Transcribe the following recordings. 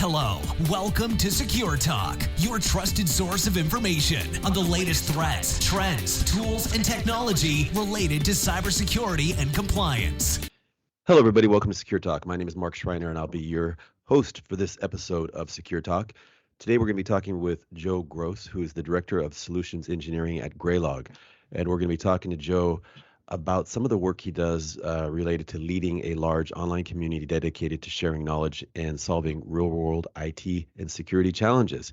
Hello, welcome to Secure Talk, your trusted source of information on the latest threats, trends, tools, and technology related to cybersecurity and compliance. Hello, everybody. Welcome to Secure Talk. My name is Mark Schreiner, and I'll be your host for this episode of Secure Talk. Today, we're going to be talking with Joe Gross, who is the Director of Solutions Engineering at Graylog. And we're going to be talking to Joe about some of the work he does related to leading a large online community dedicated to sharing knowledge and solving real-world IT and security challenges.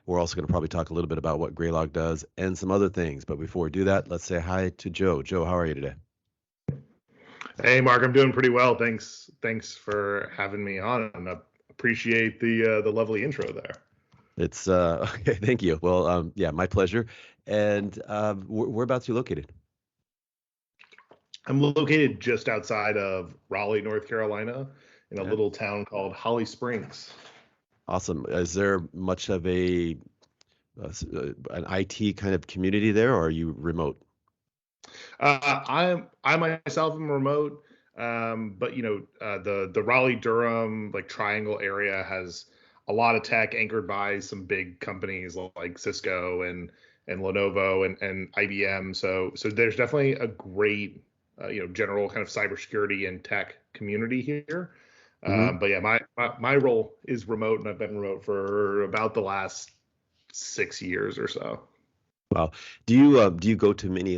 We're also going to probably talk a little bit about what Graylog does and some other things. But before we do that, let's say hi to Joe. Joe, how are you today? Hey, Mark, I'm doing pretty well. Thanks for having me on. I appreciate the lovely intro there. It's okay. Thank you. Well, yeah, my pleasure. And whereabouts are you located? I'm located just outside of Raleigh, North Carolina, in a little town called Holly Springs. Awesome. Is there much of an IT kind of community there, or are you remote? I myself am remote, but the Raleigh Durham triangle area has a lot of tech anchored by some big companies like Cisco and Lenovo and IBM. So there's definitely a great general kind of cybersecurity and tech community here. But yeah, my role is remote, and I've been remote for about the last 6 years or so. Wow. Do you go to many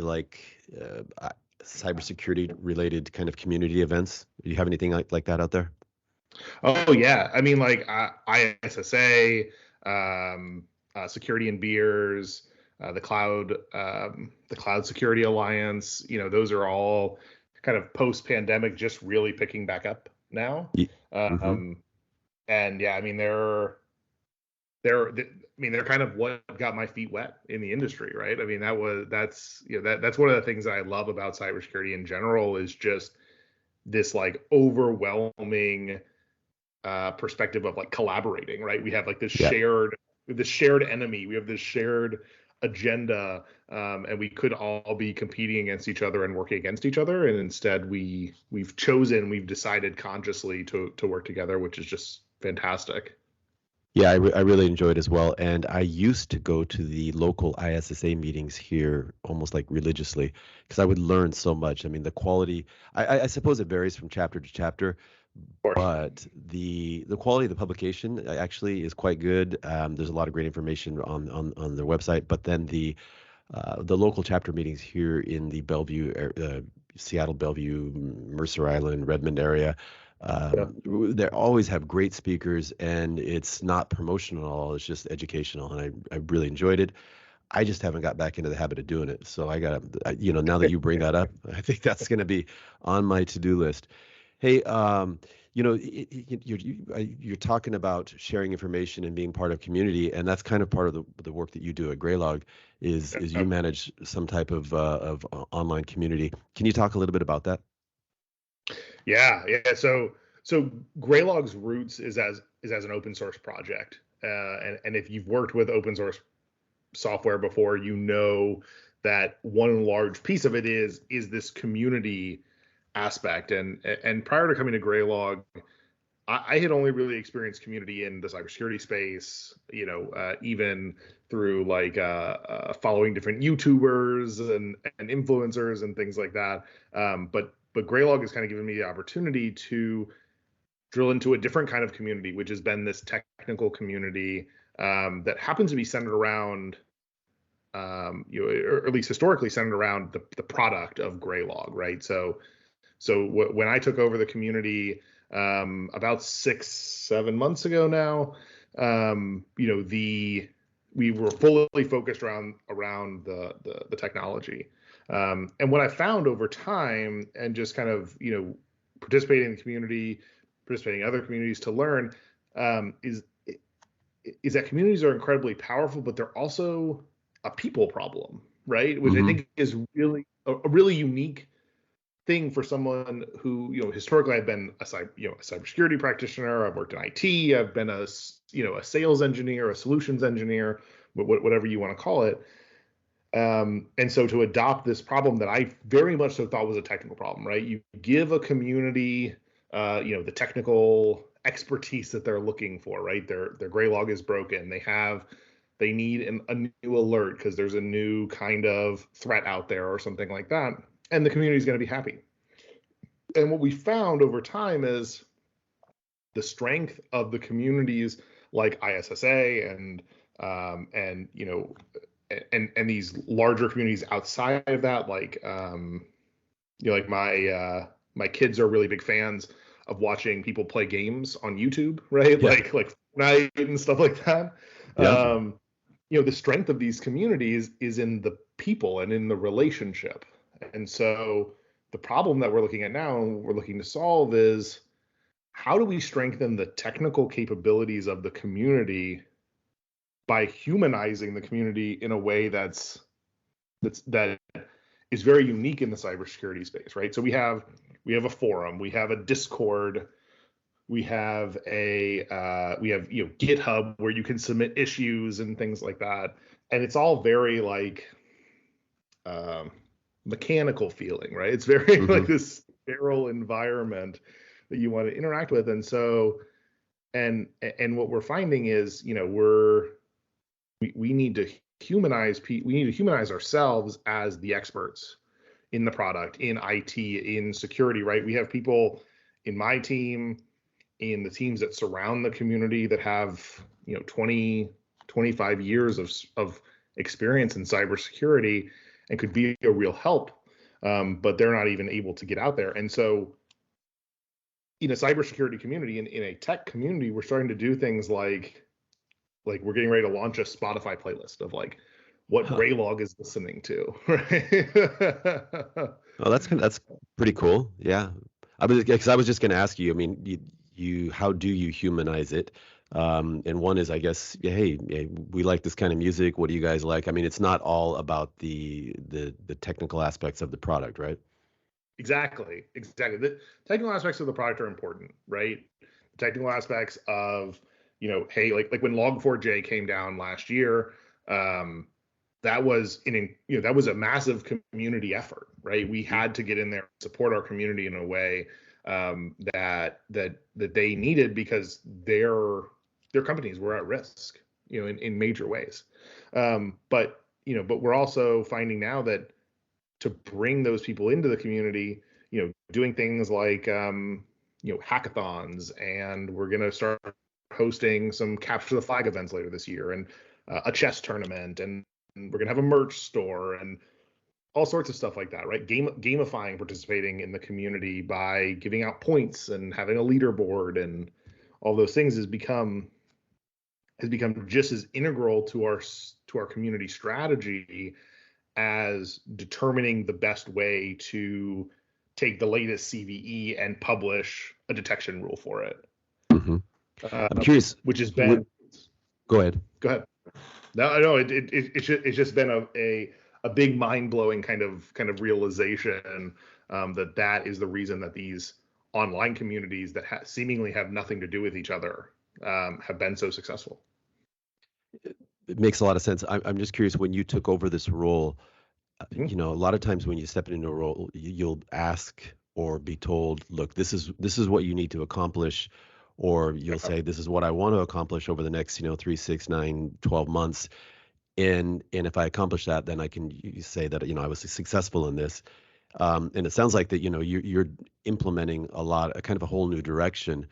cybersecurity related kind of community events? Do you have anything like that out there? Oh yeah, I mean ISSA, Security and Beers, the Cloud Security Alliance. Those are all kind of post-pandemic, just really picking back up now. And yeah, I mean they're kind of what got my feet wet in the industry, right? I mean that's one of the things that I love about cybersecurity in general is just this overwhelming perspective of collaborating, right? We have this shared enemy, we have this shared agenda, and we could all be competing against each other and working against each other, and instead we've decided consciously to work together, which is just fantastic. Yeah, I really enjoy it as well. And I used to go to the local ISSA meetings here almost religiously because I would learn so much. I mean, the quality, I suppose it varies from chapter to chapter, but the quality of the publication actually is quite good. There's a lot of great information on their website, but then the local chapter meetings here in the Bellevue, Seattle, Bellevue, Mercer Island, Redmond area, they always have great speakers, and it's not promotional at all. It's just educational, and I really enjoyed it. I just haven't got back into the habit of doing it. So I got to, now that you bring that up, I think that's going to be on my to-do list. Hey, you're talking about sharing information and being part of community, and that's kind of part of the work that you do at Graylog is you manage some type of online community. Can you talk a little bit about that? Yeah. So Graylog's roots is as an open source project, and if you've worked with open source software before, you know that one large piece of it is this community aspect. And prior to coming to Graylog, I had only really experienced community in the cybersecurity space, even through following different YouTubers and influencers and things like that. But Graylog has kind of given me the opportunity to drill into a different kind of community, which has been this technical community that happens to be centered around, or at least historically centered around the product of Graylog, right? So when I took over the community about 6-7 months ago now, we were fully focused around the technology. And what I found over time, and just kind of participating in the community, participating in other communities to learn, is that communities are incredibly powerful, but they're also a people problem, right? Which I think is really a really unique thing for someone who, historically I've been a cybersecurity practitioner. I've worked in IT. I've been a sales engineer, a solutions engineer, whatever you want to call it. And so to adopt this problem that I very much so thought was a technical problem, right? You give a community, the technical expertise that they're looking for, right? Their Graylog is broken. They need a new alert because there's a new kind of threat out there or something like that, and the community is going to be happy. And what we found over time is the strength of the communities like ISSA and you know, and these larger communities outside of that, like you know, like my kids are really big fans of watching people play games on YouTube, right? Yeah. Like Fortnite and stuff like that. Yeah. You know, the strength of these communities is in the people and in the relationship. And so the problem that we're looking at now and we're looking to solve is, how do we strengthen the technical capabilities of the community by humanizing the community in a way that is very unique in the cybersecurity space, right? So we have a forum, we have a Discord, we have you know, GitHub where you can submit issues and things like that, and it's all very like mechanical feeling, right? It's very like this sterile environment that you want to interact with. And so and what we're finding is, you know, we need to humanize ourselves as the experts in the product, in IT, in security, right? We have people in my team, in the teams that surround the community that have, you know, 20, 25 years of experience in cybersecurity and could be a real help, but they're not even able to get out there. And so in a cybersecurity community, in a tech community, we're starting to do things like we're getting ready to launch a Spotify playlist of like what Graylog is listening to, right? Oh, that's pretty cool. Yeah. I was just going to ask you, I mean, you how do you humanize it? And one is, I guess, hey, we like this kind of music. What do you guys like? I mean, it's not all about the technical aspects of the product, right? Exactly. The technical aspects of the product are important, right? The technical aspects of, you know, hey, like when Log4j came down last year, that was that was a massive community effort, right? We had to get in there and support our community in a way that they needed, because their companies were at risk, you know, in major ways. But we're also finding now that to bring those people into the community, you know, doing things like you know, hackathons, and we're going to start hosting some capture the flag events later this year, and a chess tournament, and we're going to have a merch store and all sorts of stuff like that, right? Gamifying participating in the community by giving out points and having a leaderboard and all those things has become just as integral to our community strategy as determining the best way to take the latest CVE and publish a detection rule for it. I'm curious. Which has been. Go ahead. Go ahead. No, it's just been a big mind-blowing kind of realization that is the reason that these online communities that seemingly have nothing to do with each other have been so successful. It makes a lot of sense. I'm just curious, when you took over this role, you know, a lot of times when you step into a role, you'll ask or be told, look, this is what you need to accomplish, or you'll say, this is what I want to accomplish over the next, you know, 3, 6, 9, 12 months. And if I accomplish that, then I can say that, you know, I was successful in this. And it sounds like that, you know, you're implementing a kind of a whole new direction.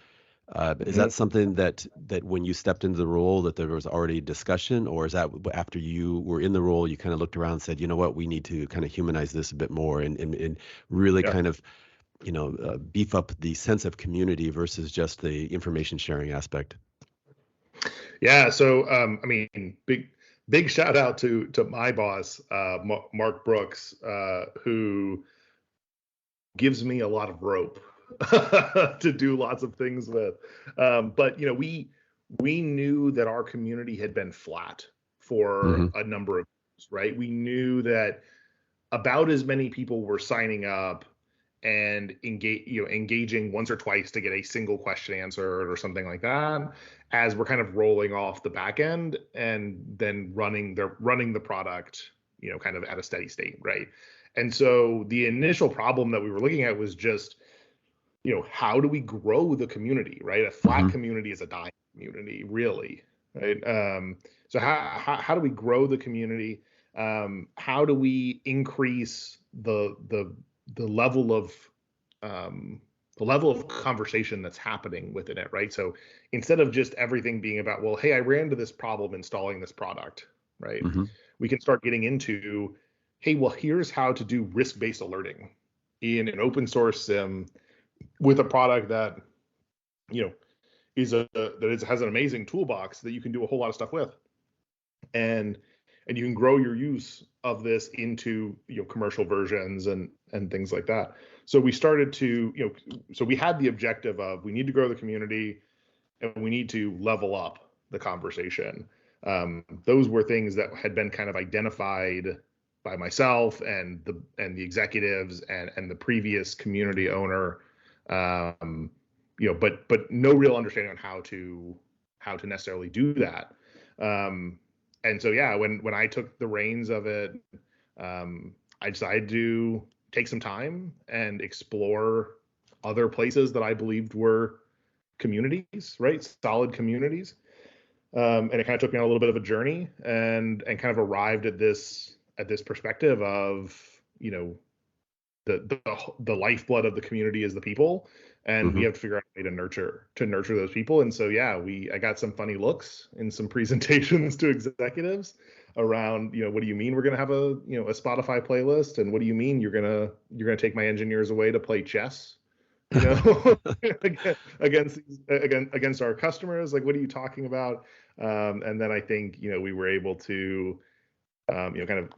Is that something that when you stepped into the role that there was already discussion, or is that after you were in the role, you kind of looked around and said, you know what, we need to kind of humanize this a bit more and really kind of, you know, beef up the sense of community versus just the information sharing aspect? Yeah. So, I mean, big shout out to my boss, Mark Brooks, who gives me a lot of rope to do lots of things with. But, you know, we knew that our community had been flat for a number of years, right? We knew that about as many people were signing up and engaging once or twice to get a single question answered or something like that, as we're kind of rolling off the back end and then running the product, you know, kind of at a steady state, right? And so the initial problem that we were looking at was just how do we grow the community, right? A flat Hmm. community is a dying community, really, right? So how do we grow the community? How do we increase the level of um, conversation that's happening within it, right? So instead of just everything being about, well, hey, I ran into this problem installing this product, right? Hmm. We can start getting into, hey, well, here's how to do risk-based alerting in an open source SIM with a product that you know has an amazing toolbox that you can do a whole lot of stuff with, and you can grow your use of this into commercial versions and things like that. So we started to so we had the objective of, we need to grow the community and we need to level up the conversation. Those were things that had been kind of identified by myself and the executives and the previous community owner, but no real understanding on how to necessarily do that. And so yeah, when I took the reins of it, I decided to take some time and explore other places that I believed were communities, right? Solid communities. And it kind of took me on a little bit of a journey, and kind of arrived at this perspective of, the lifeblood of the community is the people, and we Hmm. have to figure out a way to nurture those people. And so yeah, I got some funny looks in some presentations to executives around, what do you mean we're going to have a Spotify playlist, and what do you mean you're going to take my engineers away to play chess, you know, against our customers? Like, what are you talking about? And then I think, we were able to, kind of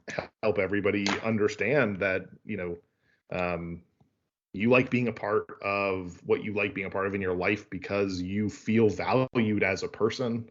help everybody understand that, you like being a part of what you like being a part of in your life because you feel valued as a person.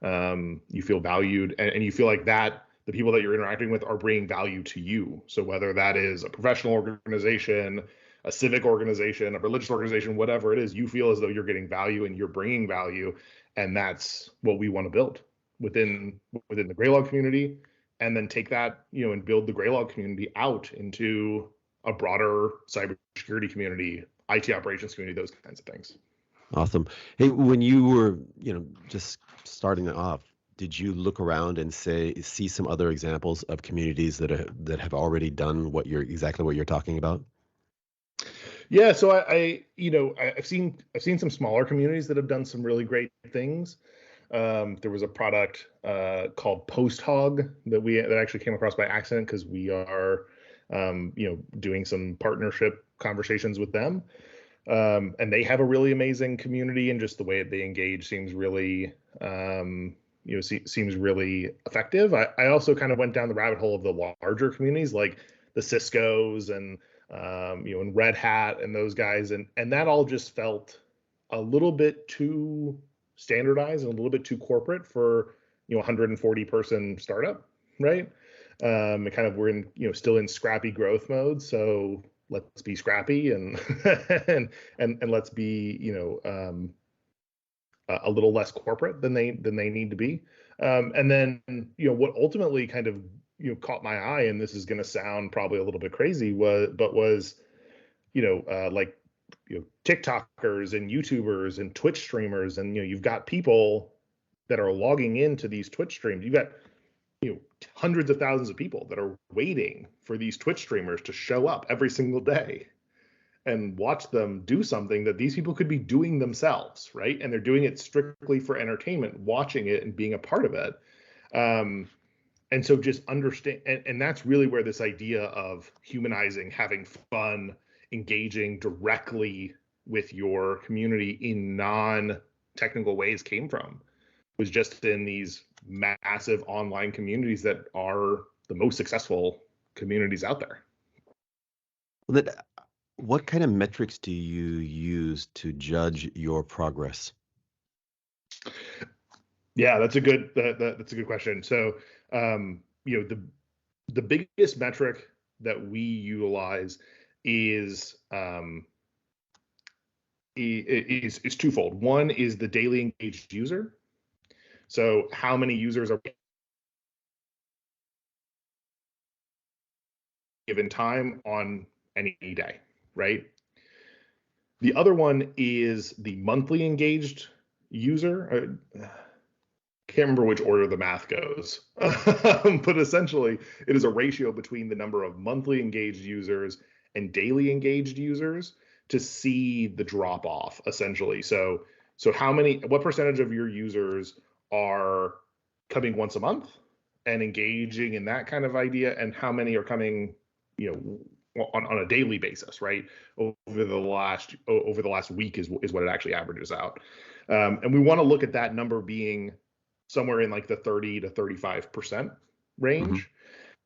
You feel valued, and you feel like that the people that you're interacting with are bringing value to you. So whether that is a professional organization, a civic organization, a religious organization, whatever it is, you feel as though you're getting value and you're bringing value. And that's what we want to build within the Graylog community, and then take that, and build the Graylog community out into a broader cybersecurity community, IT operations community, those kinds of things. Awesome. Hey, when you were, just starting off, did you look around and see some other examples of communities that have already done exactly what you're talking about? Yeah, so I've seen some smaller communities that have done some really great things. There was a product called Post Hog that actually came across by accident, because we are doing some partnership conversations with them. And they have a really amazing community, and just the way that they engage seems really seems really effective. I also kind of went down the rabbit hole of the larger communities, like the Cisco's and and Red Hat and those guys, and that all just felt a little bit too standardized and a little bit too corporate for 140 person startup, right? And kind of, we're in still in scrappy growth mode, so let's be scrappy and and let's be a little less corporate than they need to be. And then what ultimately kind of caught my eye, and this is going to sound probably a little bit crazy, was like TikTokers and YouTubers and Twitch streamers, and you've got people that are logging into these Twitch streams. You've got hundreds of thousands of people that are waiting for these Twitch streamers to show up every single day and watch them do something that these people could be doing themselves, right? And they're doing it strictly for entertainment, watching it and being a part of it. And so just understand, and that's really where this idea of humanizing, having fun, engaging directly with your community in non-technical ways came from, was just in these massive online communities that are the most successful communities out there. Well, what kind of metrics do you use to judge your progress? Yeah, that's a good question. So, the biggest metric that we utilize is is twofold. One is the daily engaged user. So, how many users are given time on any day, right? The other one is the monthly engaged user. Can't remember which order the math goes, but essentially it is a ratio between the number of monthly engaged users and daily engaged users to see the drop off, essentially. So what percentage of your users are coming once a month and engaging in that kind of idea, and how many are coming, on a daily basis, right? Over the last week is what it actually averages out. And we want to look at that number being somewhere in like the 30 to 35% range.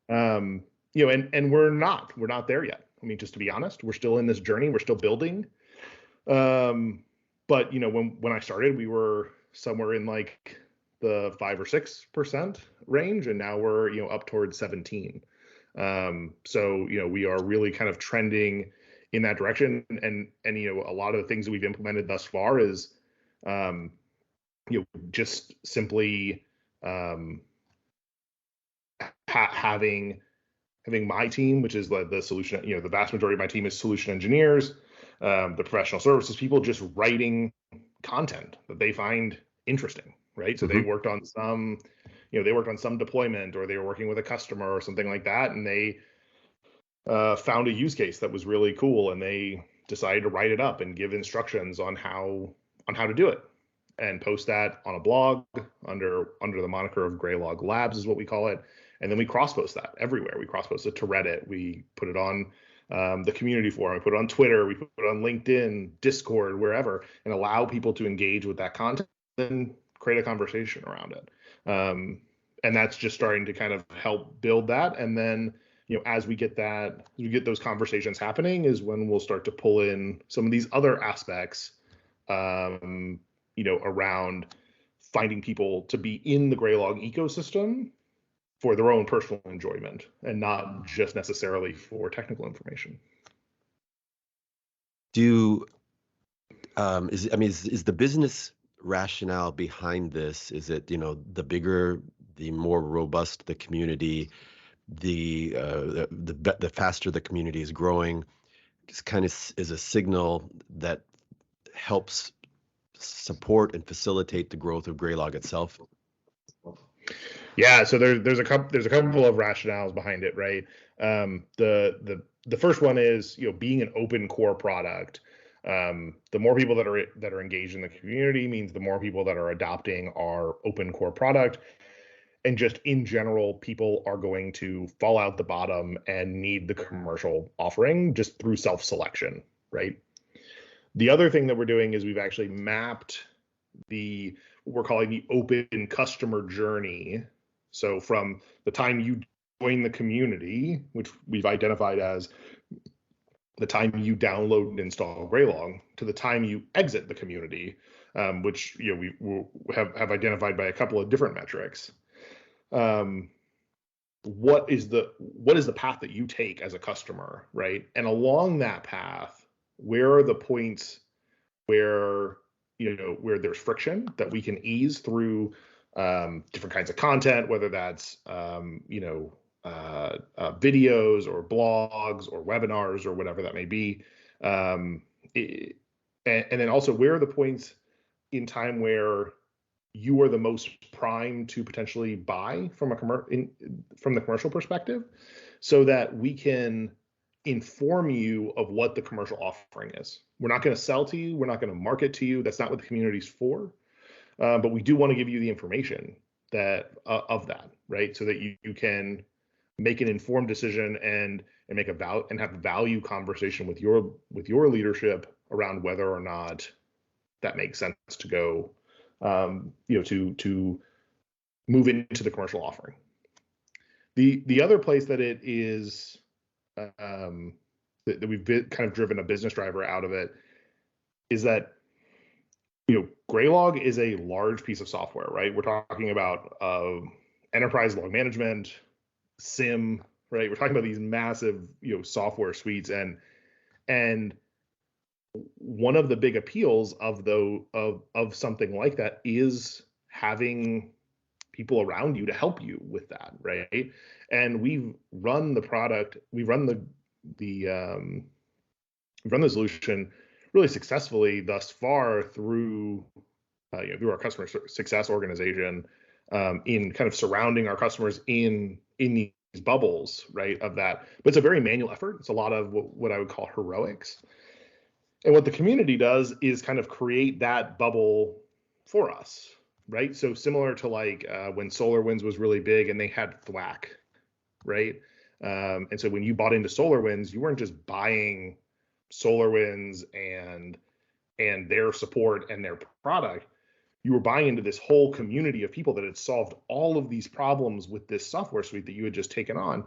And we're not there yet. I mean, just to be honest, we're still in this journey. We're still building. But when I started, we were somewhere in like the 5 or 6% range, and now we're up towards 17. So we are really kind of trending in that direction, and a lot of the things that we've implemented thus far is just simply having my team, which is the solution, the vast majority of my team is solution engineers, the professional services people, just writing content that they find interesting, right? So they worked on some deployment, or they were working with a customer or something like that, and they found a use case that was really cool, and they decided to write it up and give instructions on how to do it, and post that on a blog under the moniker of Graylog Labs is what we call it. And then we cross-post that everywhere. We cross-post it to Reddit. We put it on the community forum. We put it on Twitter. We put it on LinkedIn, Discord, wherever, and allow people to engage with that content and create a conversation around it. And that's just starting to kind of help build that. And then, as we get those conversations happening, is when we'll start to pull in some of these other aspects, around finding people to be in the Graylog ecosystem for their own personal enjoyment, and not just necessarily for technical information. Is the business rationale behind this? Is it, the bigger, the more robust the community, the faster the community is growing, just kind of is a signal that helps support and facilitate the growth of Graylog itself? Yeah, so there's a couple of rationales behind it, right? The first one is, being an open core product. The more people that are engaged in the community means the more people that are adopting our open core product, and just in general, people are going to fall out the bottom and need the commercial offering just through self-selection, right? The other thing that we're doing is we've actually mapped what we're calling the open customer journey. So from the time you join the community, which we've identified as the time you download and install Graylog, to the time you exit the community, which we have identified by a couple of different metrics. What is the path that you take as a customer, right? And along that path, where are the points where there's friction that we can ease through different kinds of content, whether that's videos or blogs or webinars or whatever that may be, and then also where are the points in time where you are the most primed to potentially buy from the commercial perspective, so that we can inform you of what the commercial offering is. We're not going to sell to you. We're not going to market to you. That's not what the community's for. But we do want to give you the information of that, right? So that you can make an informed decision and have a value conversation with your leadership around whether or not that makes sense to go, to move into the commercial offering. The other place that it is, that we've kind of driven a business driver out of it, is that Graylog is a large piece of software, right? We're talking about enterprise log management, SIM, right? We're talking about these massive software suites, and one of the big appeals of something like that is having people around you to help you with that, right? And we've run the solution really successfully thus far through through our customer success organization, in kind of surrounding our customers in these bubbles, right, of that. But it's a very manual effort. It's a lot of what I would call heroics. And what the community does is kind of create that bubble for us, right? So similar to like when SolarWinds was really big and they had Thwack, right? And so when you bought into SolarWinds, you weren't just buying SolarWinds and their support and their product. You were buying into this whole community of people that had solved all of these problems with this software suite that you had just taken on,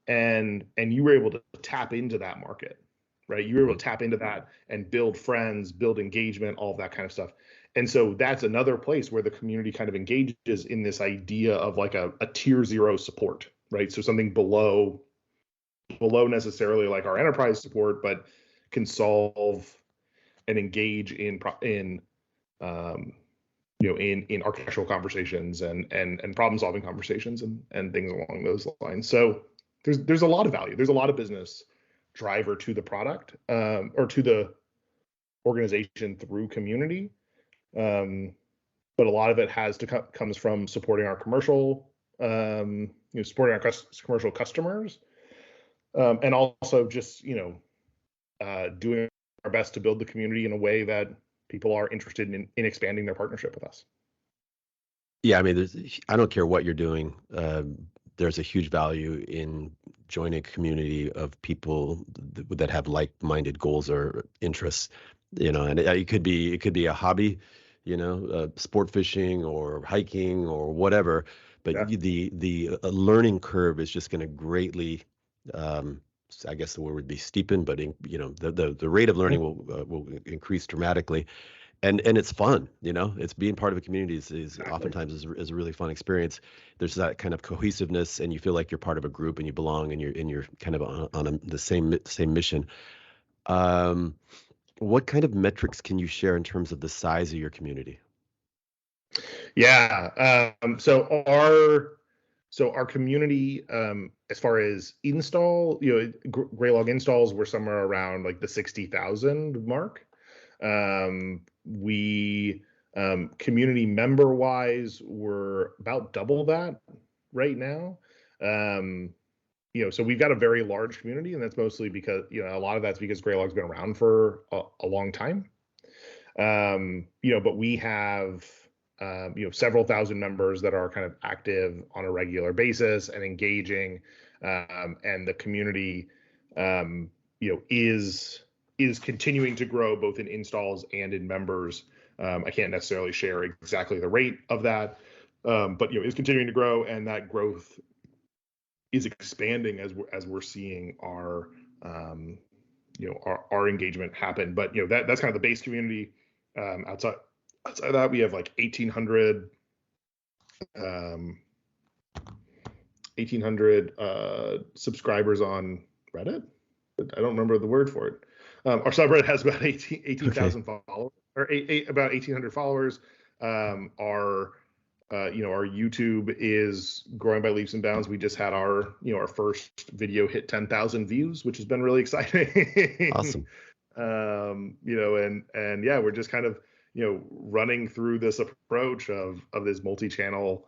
and you were able to tap into that market, right? You were able to tap into that and build friends, build engagement, all of that kind of stuff. And so that's another place where the community kind of engages in this idea of like a tier 0 support, right? So something below necessarily like our enterprise support, but can solve and engage in architectural conversations and problem solving conversations and things along those lines. So there's a lot of value. There's a lot of business driver to the product, or to the organization through community. But a lot of it comes from supporting our commercial, supporting our commercial customers, and also just doing our best to build the community in a way that people are interested in expanding their partnership with us. Yeah, I mean, I don't care what you're doing. There's a huge value in joining a community of people that have like-minded goals or interests. And it could be a hobby, sport fishing or hiking or whatever. But Yeah. the learning curve is just going to greatly, I guess the word would be steepen, but the rate of learning will increase dramatically. And it's fun, it's being part of a community is oftentimes is a really fun experience. There's that kind of cohesiveness, and you feel like you're part of a group and you belong, and you're kind of on the same mission. What kind of metrics can you share in terms of the size of your community? Yeah. So our community, as far as install, Graylog installs were somewhere around like the 60,000 mark. We community member wise, we're about double that right now. So we've got a very large community, and that's mostly because a lot of that's because Graylog's been around for a long time. But we have several thousand members that are kind of active on a regular basis and engaging, and the community is continuing to grow both in installs and in members. I can't necessarily share exactly the rate of that, but is continuing to grow, and that growth is expanding as we're seeing our engagement happen. But that's kind of the base community. Outside of that, we have like 1,800 subscribers on Reddit. I don't remember the word for it. Our subreddit has about 18,000 followers, or about 1,800 followers. Our YouTube is growing by leaps and bounds. We just had our first video hit 10,000 views, which has been really exciting. Awesome. And yeah, we're just kind of running through this approach of this multi-channel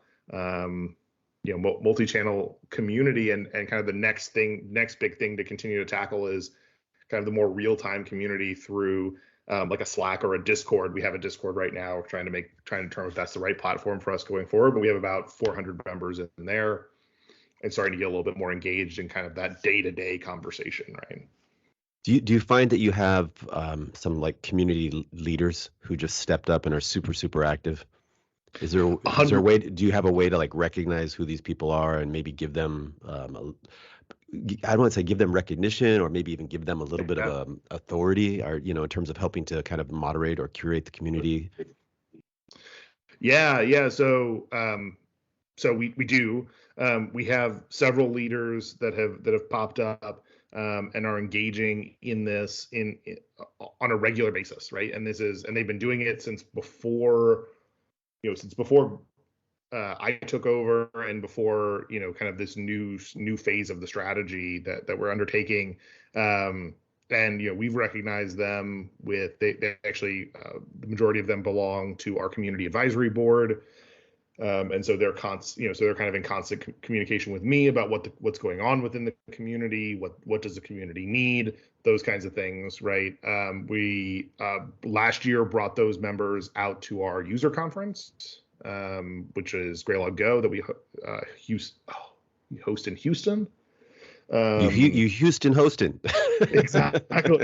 multi-channel community, and kind of the next big thing to continue to tackle is kind of the more real-time community through like a Slack or a Discord. We have a Discord right now, trying to determine if that's the right platform for us going forward. But we have about 400 members in there, and starting to get a little bit more engaged in kind of that day-to-day conversation, right? Do you find that you have some like community leaders who just stepped up and are super, super active? Is there a way? Do you have a way to like recognize who these people are and maybe give them I don't want to say give them recognition, or maybe even give them a little bit of authority, or in terms of helping to kind of moderate or curate the community? Yeah. So we do. We have several leaders that have popped up and are engaging in this on a regular basis, right? And they've been doing it since before I took over, and before kind of this new phase of the strategy that we're undertaking. and we've recognized them with they actually the majority of them belong to our community advisory board. And so they're so they're kind of in constant communication with me about what's going on within the community, what does the community need, those kinds of things, right? We last year brought those members out to our user conference, which is Graylog Go, that we host in Houston. You Houston hosting. Exactly. Don't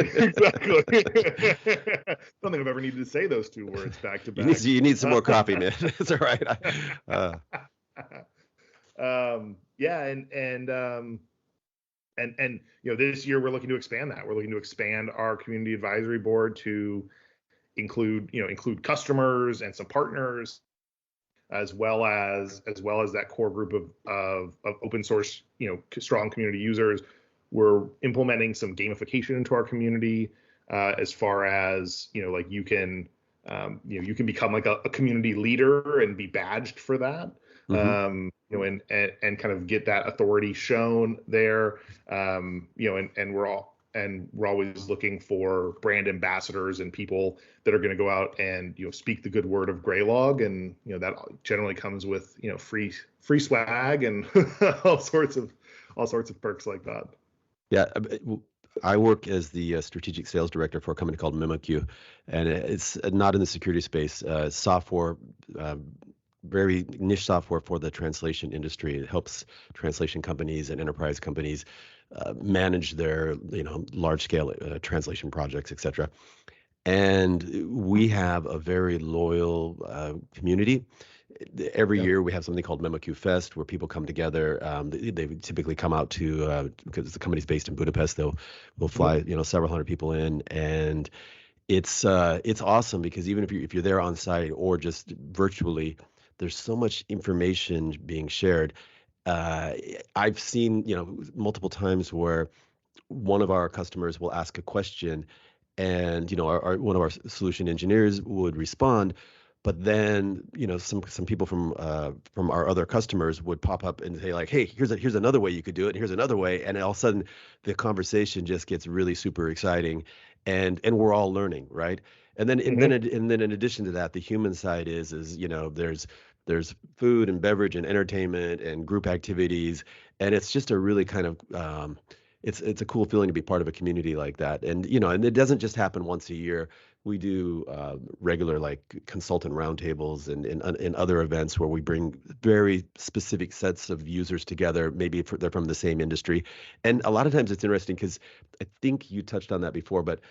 think I've ever needed to say those two words back to back. You need some more coffee, man. It's all right. Yeah, and this year we're looking to expand that. We're looking to expand our community advisory board to include customers and some partners, as well as that core group of open source, strong community users. We're implementing some gamification into our community, as far as like you can become like a community leader and be badged for that. And kind of get that authority shown there. And we're always looking for brand ambassadors and people that are going to go out and speak the good word of Graylog, and that generally comes with free swag and all sorts of perks like that. Yeah, I work as the strategic sales director for a company called MemoQ, and it's not in the security space. Software, very niche software for the translation industry. It helps translation companies and enterprise companies manage their large scale translation projects, etc. And we have a very loyal community. Every year we have something called MemoQ Fest, where people come together. They typically come out to, because the company's based in Budapest, we'll fly several hundred people in, and it's awesome because even if you're there on site or just virtually, there's so much information being shared. I've seen multiple times where one of our customers will ask a question, and one of our solution engineers would respond, but then some people from our other customers would pop up and say like, hey, here's another way you could do it, and here's another way, and all of a sudden the conversation just gets really super exciting, and we're all learning, right? And then in addition to that, the human side is there's food and beverage and entertainment and group activities, and it's just a really kind of it's a cool feeling to be part of a community like that. And and it doesn't just happen once a year. We do regular like consultant roundtables and other events where we bring very specific sets of users together. Maybe they're from the same industry, and a lot of times it's interesting because I think you touched on that before, but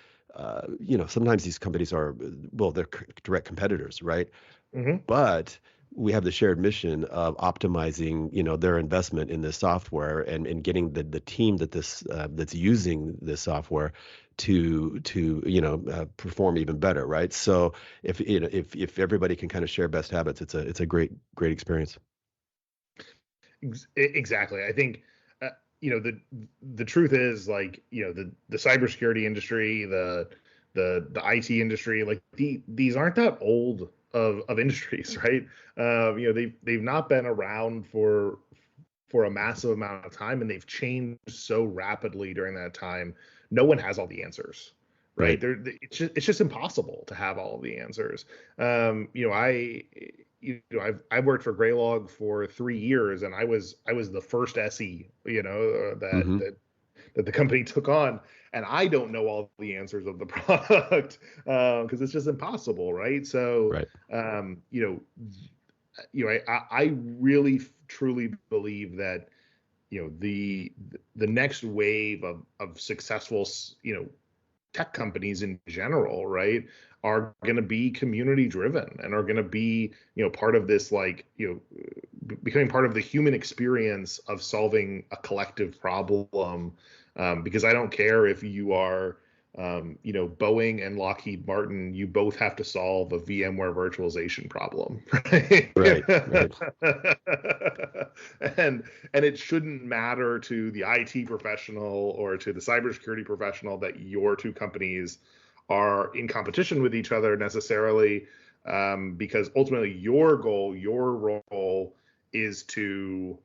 sometimes these companies are they're direct competitors, right? But we have the shared mission of optimizing, their investment in this software and getting the team that's using this software to perform even better, right? So if everybody can kind of share best habits, it's a great experience. Exactly. I think the truth is, like, the cybersecurity industry, the IT industry, like these aren't that old of industries, right? They've not been around for a massive amount of time, and they've changed so rapidly during that time. No one has all the answers, right? It's just impossible to have all of the answers. I've worked for Graylog for 3 years, and I was the first SE, that the company took on, and I don't know all the answers of the product because it's just impossible, right? So, I really truly believe that the next wave of successful tech companies in general, right, are going to be community driven and are going to be part of this, like, becoming part of the human experience of solving a collective problem. Because I don't care if you are Boeing and Lockheed Martin, you both have to solve a VMware virtualization problem, right? And it shouldn't matter to the IT professional or to the cybersecurity professional that your two companies are in competition with each other necessarily, because ultimately your goal, your role is to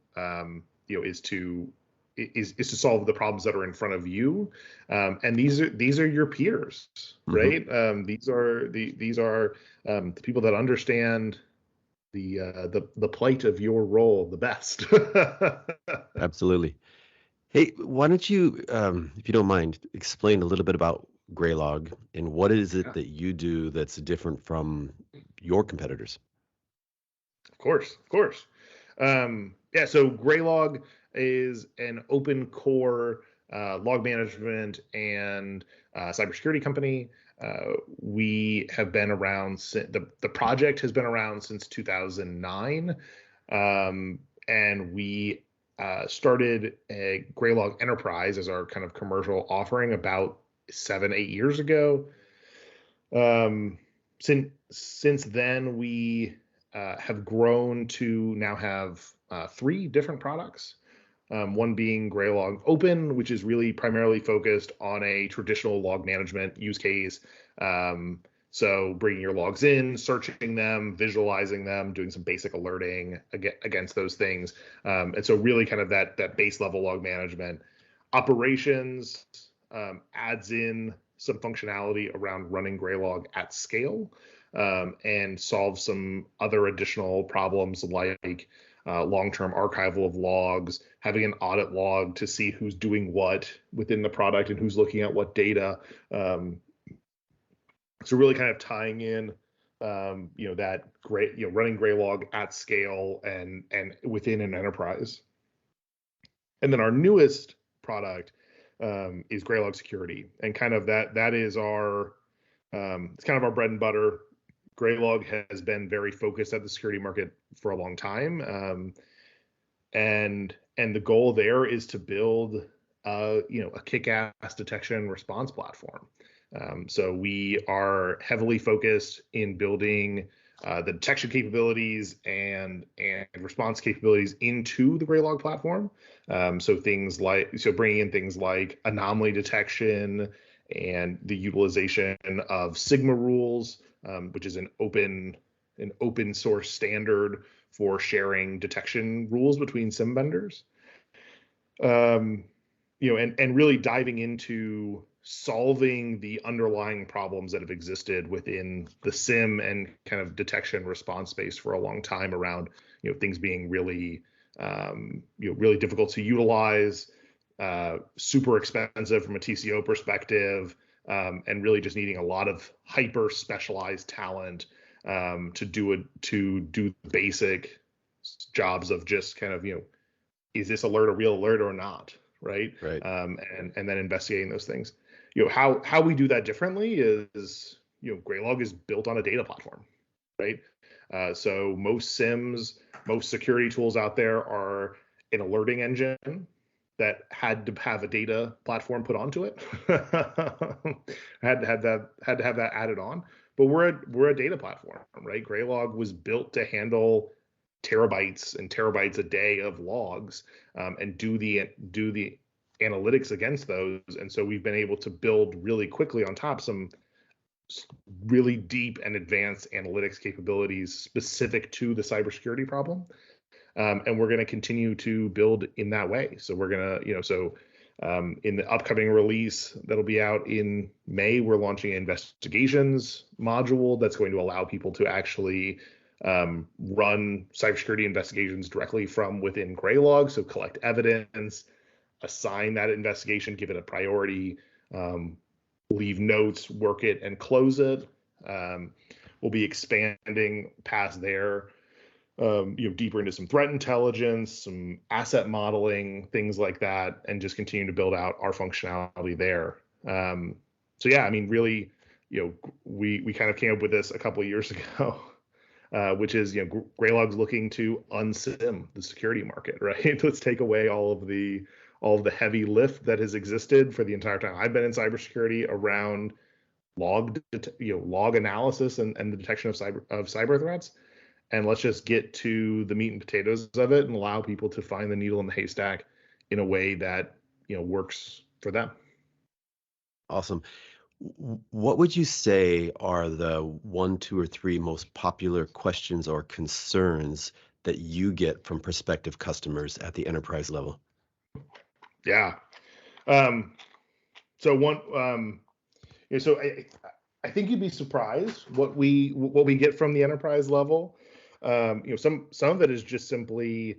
is to solve the problems that are in front of you, and these are your peers, right? These are the people that understand the plight of your role the best. Absolutely. Hey, why don't you, if you don't mind, explain a little bit about Graylog and what is it Yeah, that you do that's different from your competitors? of course, of course. Yeah, so Graylog is an open core log management and cybersecurity company. We have been around since the project has been around since 2009, and we started a Graylog Enterprise as our kind of commercial offering about 7, 8 years ago. Since then, we have grown to now have 3 different products. One being Graylog Open, which is really primarily focused on a traditional log management use case. So bringing your logs in, searching them, visualizing them, doing some basic alerting against those things. And so really kind of that base level log management. Operations adds in some functionality around running Graylog at scale, and solve some other additional problems like long-term archival of logs, having an audit log to see who's doing what within the product and who's looking at what data. So really kind of tying in, that great, running Graylog at scale and within an enterprise. And then our newest product is Graylog Security, and kind of that is our it's kind of our bread and butter. Graylog has been very focused at the security market for a long time, and the goal there is to build a kick-ass detection and response platform. So we are heavily focused in building the detection capabilities and response capabilities into the Graylog platform. So bringing in things like anomaly detection and the utilization of Sigma rules, which is an open source standard for sharing detection rules between SIEM vendors. And really diving into solving the underlying problems that have existed within the SIEM and kind of detection response space for a long time around, things being really, really difficult to utilize, super expensive from a TCO perspective, and really just needing a lot of hyper specialized talent to do basic jobs of just kind of, is this alert a real alert or not? Right. Right. And then investigating those things. How we do that differently is, Graylog is built on a data platform, right? So most SIEMs, most security tools out there are an alerting engine that had to have a data platform put onto it. had to have that added on. But we're a data platform, right? Graylog was built to handle terabytes and terabytes a day of logs, and do the analytics against those. And so we've been able to build really quickly on top some really deep and advanced analytics capabilities specific to the cybersecurity problem. And we're going to continue to build in that way. So we're going to, in the upcoming release that'll be out in May, we're launching an investigations module that's going to allow people to actually run cybersecurity investigations directly from within Graylog. So collect evidence, assign that investigation, give it a priority, leave notes, work it, and close it. We'll be expanding past there, deeper into some threat intelligence, some asset modeling, things like that, and just continue to build out our functionality there. So yeah, I mean, really, we kind of came up with this a couple of years ago, which is, Graylog's looking to unsim the security market, right? Let's take away all of the heavy lift that has existed for the entire time I've been in cybersecurity around log analysis and the detection of cyber threats. And let's just get to the meat and potatoes of it and allow people to find the needle in the haystack in a way that, works for them. Awesome. What would you say are the 1, 2, or 3 most popular questions or concerns that you get from prospective customers at the enterprise level? Yeah. Um, so one, so I think you'd be surprised what we get from the enterprise level. Some of it is just simply,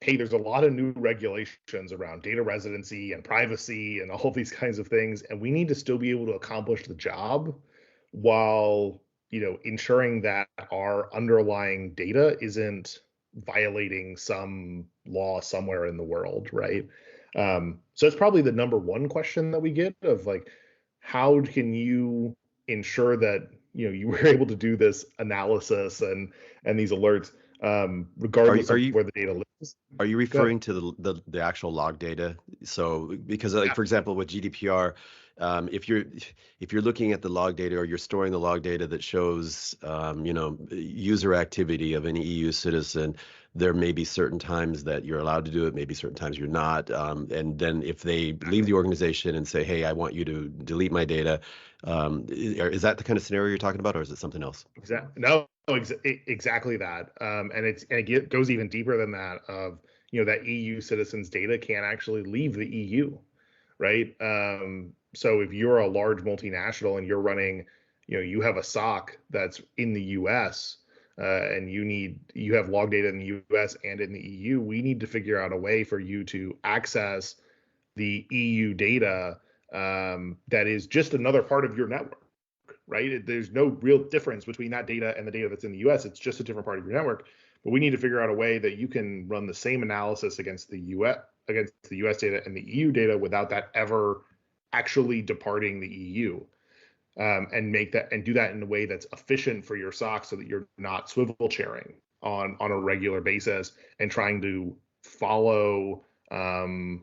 hey, there's a lot of new regulations around data residency and privacy and all these kinds of things, and we need to still be able to accomplish the job while ensuring that our underlying data isn't violating some law somewhere in the world, right? So it's probably the number one question that we get of like, how can you ensure that you were able to do this analysis and these alerts regardless Are of you where the data lives? Are you Go ahead. referring to the actual log data? So because like for example with GDPR, if you're looking at the log data or you're storing the log data that shows user activity of an EU citizen, there may be certain times that you're allowed to do it, maybe certain times you're not. And then if they leave the organization and say, hey, I want you to delete my data, is that the kind of scenario you're talking about, or is it something else? Exactly that. And it goes even deeper than that of that EU citizens' data can't actually leave the EU, right? So if you're a large multinational and you're running, you have a SOC that's in the US, and you have log data in the US and in the EU, we need to figure out a way for you to access the EU data, that is just another part of your network, right? There's no real difference between that data and the data that's in the US. It's just a different part of your network. But we need to figure out a way that you can run the same analysis against the US data and the EU data without that ever actually departing the EU, and do that in a way that's efficient for your SOC, so that you're not swivel chairing on a regular basis and trying to follow cyber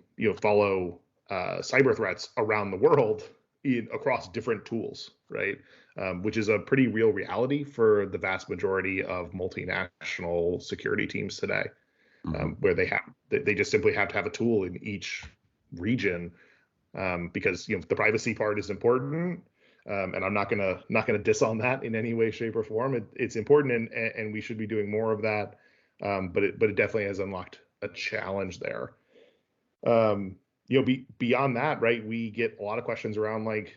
threats around the world across different tools, right? Which is a pretty real reality for the vast majority of multinational security teams today, where they just simply have to have a tool in each region, because the privacy part is important, and I'm not gonna diss on that in any way, shape, or form. It's important, and we should be doing more of that, but it definitely has unlocked a challenge there. Beyond that, right? We get a lot of questions around like,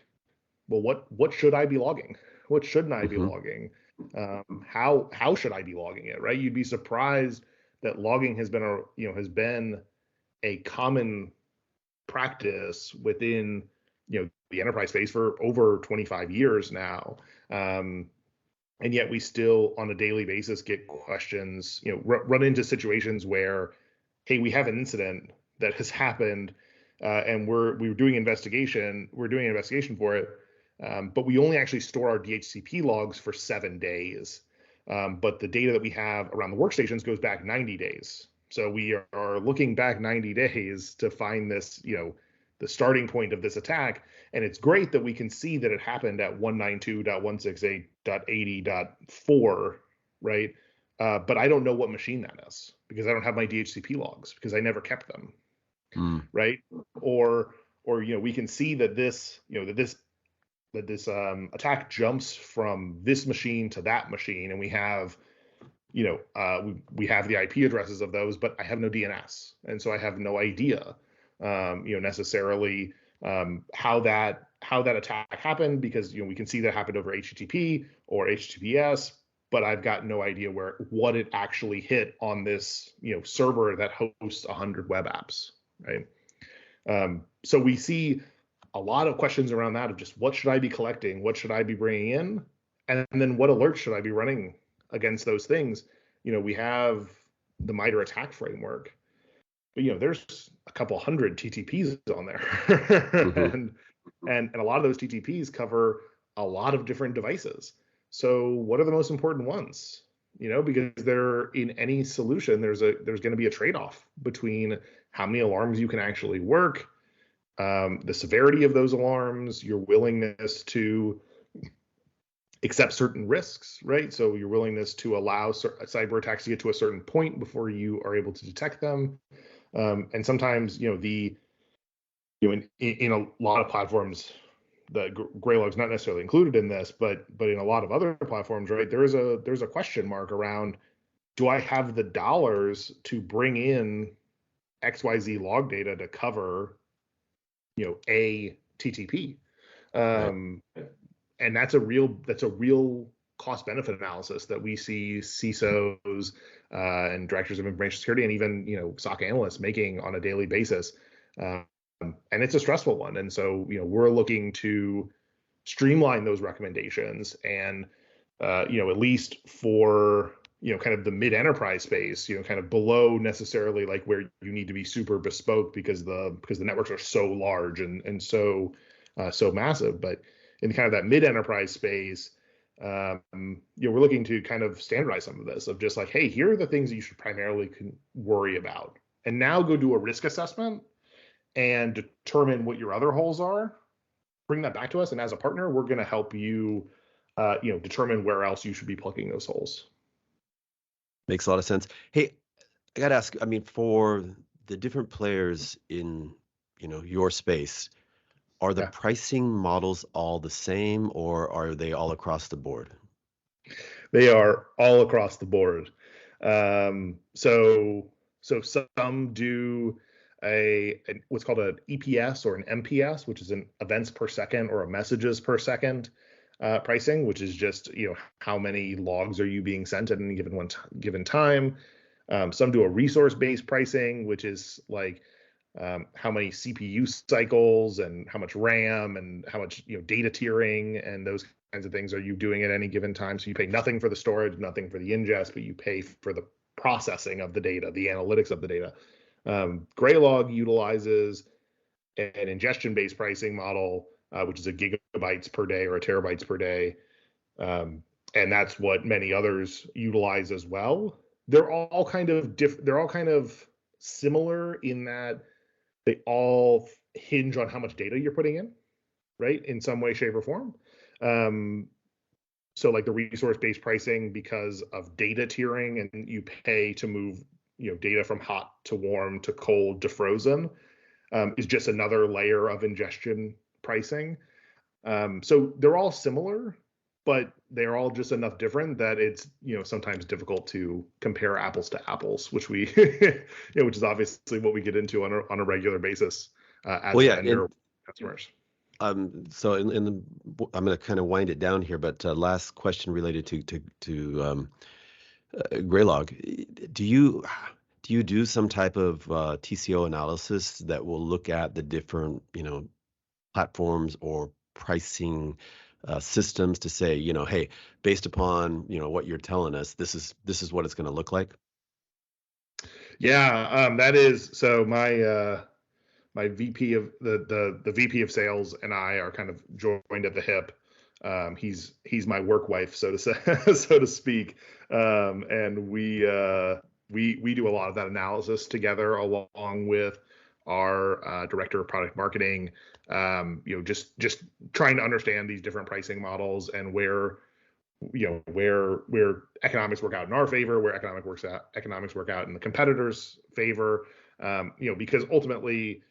well, what should I be logging? What shouldn't I be logging? How should I be logging it? Right? You'd be surprised that logging has been a common practice within the enterprise space for over 25 years now, and yet we still on a daily basis get questions. Run into situations where, hey, we have an incident that has happened, and we're doing investigation. We're doing an investigation for it, but we only actually store our DHCP logs for 7 days. But the data that we have around the workstations goes back 90 days. So we are looking back 90 days to find this, the starting point of this attack. And it's great that we can see that it happened at 192.168.80.4, right? But I don't know what machine that is because I don't have my DHCP logs because I never kept them, right? Or we can see that this attack jumps from this machine to that machine, and we have we have the IP addresses of those, but I have no DNS, and so I have no idea necessarily how that attack happened, because we can see that happened over HTTP or HTTPS, but I've got no idea what it actually hit on this server that hosts 100 web apps, right? So we see a lot of questions around that of just what should I be collecting, what should I be bringing in, and then what alerts should I be running against those things. We have the MITRE ATT&CK framework, but there's a couple hundred TTPs on there, and a lot of those TTPs cover a lot of different devices. So what are the most important ones? Because they're in any solution, there's going to be a trade-off between how many alarms you can actually work, the severity of those alarms, your willingness to accept certain risks, right? So your willingness to allow cyber attacks to get to a certain point before you are able to detect them. And sometimes, in a lot of platforms, the Graylog's not necessarily included in this, but in a lot of other platforms, right, there's a question mark around, do I have the dollars to bring in XYZ log data to cover, a TTP. Right. And that's a real cost benefit analysis that we see CISOs and directors of information security and even SOC analysts making on a daily basis. And it's a stressful one. And so we're looking to streamline those recommendations and at least for kind of the mid-enterprise space, kind of below necessarily like where you need to be super bespoke because the networks are so large and so massive. But in kind of that mid-enterprise space, we're looking to kind of standardize some of this of just like, hey, here are the things that you should primarily worry about, and now go do a risk assessment and determine what your other holes are. Bring that back to us, and as a partner, we're going to help you, determine where else you should be plugging those holes. Makes a lot of sense. Hey, I got to ask, I mean, for the different players in, your space, are the pricing models all the same, or are they all across the board? They are all across the board. So some do what's called an EPS or an MPS, which is an events per second or a messages per second pricing, which is just how many logs are you being sent at any given time. Some do a resource-based pricing, which is like how many CPU cycles and how much RAM and how much data tiering and those kinds of things are you doing at any given time. So you pay nothing for the storage, nothing for the ingest, but you pay for the processing of the data, the analytics of the data. Graylog utilizes an ingestion-based pricing model, which is a gigabytes per day or a terabytes per day, and that's what many others utilize as well. They're all kind of similar in that they all hinge on how much data you're putting in, right? In some way, shape, or form. So like the resource-based pricing, because of data tiering, and you pay to move data from hot to warm to cold to frozen, is just another layer of ingestion pricing. So they're all similar, but they're all just enough different that it's sometimes difficult to compare apples to apples, which we which is obviously what we get into on a regular basis as a vendor customers. So I'm going to kind of wind it down here, but last question related to Graylog. Do you do some type of TCO analysis that will look at the different platforms or pricing systems to say, hey, based upon what you're telling us, this is what it's going to look like? Yeah, that is so. My VP of the VP of sales and I are kind of joined at the hip. He's my work wife, so to say, so to speak, and we do a lot of that analysis together, along with our director of product marketing. Just trying to understand these different pricing models and where economics work out in our favor, where economics work out in the competitor's favor. Because ultimately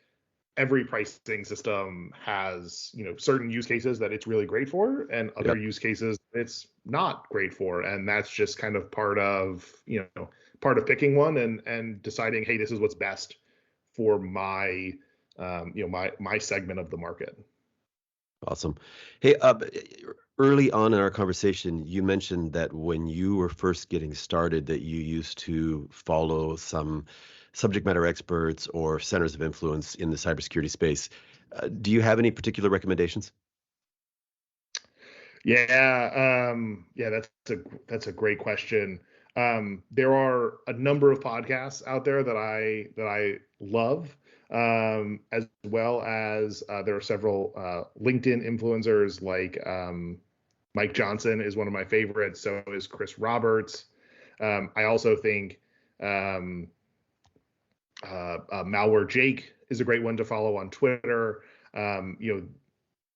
every pricing system has certain use cases that it's really great for, and other use cases it's not great for, and that's just kind of part of picking one and deciding, hey, this is what's best for my my segment of the market. Awesome. Hey, early on in our conversation, you mentioned that when you were first getting started, that you used to follow some subject matter experts or centers of influence in the cybersecurity space. Do you have any particular recommendations? Yeah, that's a great question. There are a number of podcasts out there that I love, as well as there are several LinkedIn influencers like Mike Johnson is one of my favorites. So is Chris Roberts. I also think Malware Jake is a great one to follow on Twitter.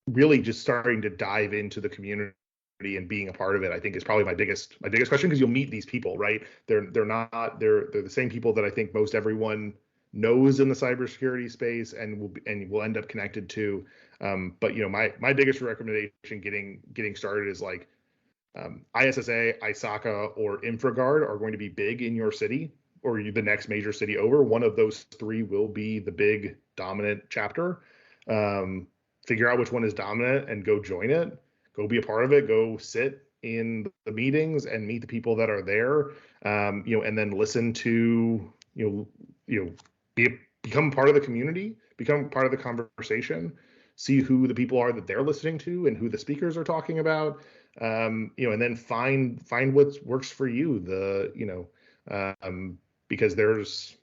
Really just starting to dive into the community and being a part of it, I think, is probably my biggest question, because you'll meet these people, right? They're the same people that I think most everyone knows in the cybersecurity space and will end up connected to. But my biggest recommendation getting started is like ISSA, ISACA, or InfraGard are going to be big in your city. or the next major city over, one of those three will be the big dominant chapter. Figure out which one is dominant and go join it. Go be a part of it. Go sit in the meetings and meet the people that are there. And then listen to become part of the community, become part of the conversation. See who the people are that they're listening to and who the speakers are talking about. And then find what works for you. Because there's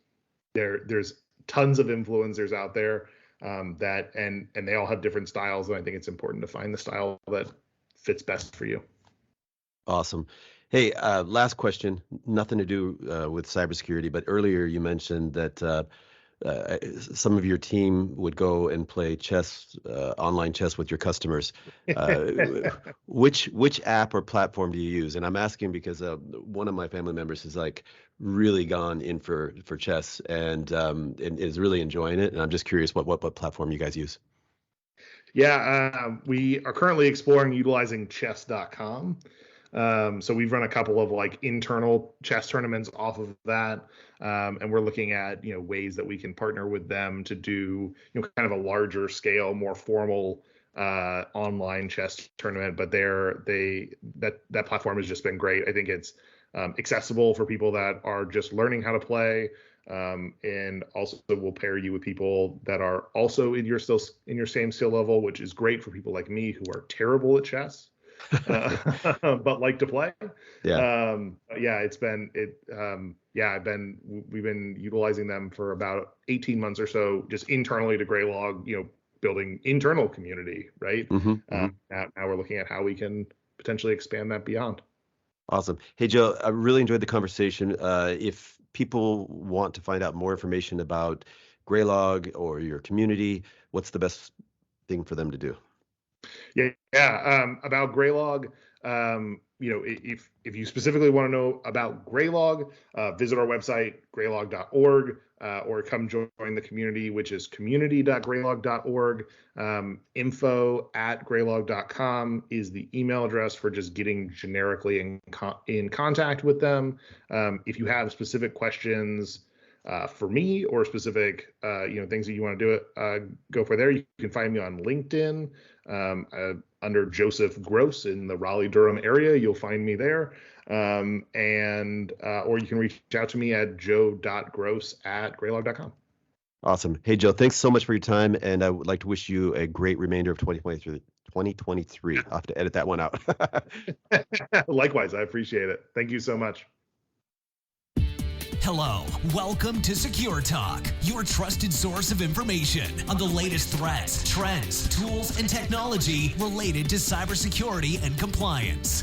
tons of influencers out there that and they all have different styles, and I think it's important to find the style that fits best for you. Awesome. Hey, last question, nothing to do with cybersecurity, but earlier you mentioned that some of your team would go and play chess, online chess with your customers. Which app or platform do you use? And I'm asking because one of my family members has like really gone in for chess and is really enjoying it. And I'm just curious what platform you guys use. Yeah, we are currently exploring utilizing chess.com. So we've run a couple of like internal chess tournaments off of that. And we're looking at, ways that we can partner with them to do, kind of a larger scale, more formal online chess tournament. But that platform has just been great. I think it's accessible for people that are just learning how to play. And also will pair you with people that are also in your same skill level, which is great for people like me who are terrible at chess. But like to play. We've been utilizing them for about 18 months or so, just internally to Graylog, building internal community, right? Now we're looking at how we can potentially expand that beyond. Awesome. Hey, Joe, I really enjoyed the conversation. If people want to find out more information about Graylog or your community, what's the best thing for them to do? About Graylog, if you specifically want to know about Graylog, visit our website, graylog.org, or come join the community, which is community.graylog.org. Info@graylog.com is the email address for just getting generically in contact with them. If you have specific questions for me or specific things that you want to do, go for there. You can find me on LinkedIn under Joseph Gross in the Raleigh-Durham area. You'll find me there. Or you can reach out to me at joe.gross@graylog.com. Awesome. Hey, Joe, thanks so much for your time. And I would like to wish you a great remainder of 2023. I'll have to edit that one out. Likewise, I appreciate it. Thank you so much. Hello, welcome to Secure Talk, your trusted source of information on the latest threats, trends, tools, and technology related to cybersecurity and compliance.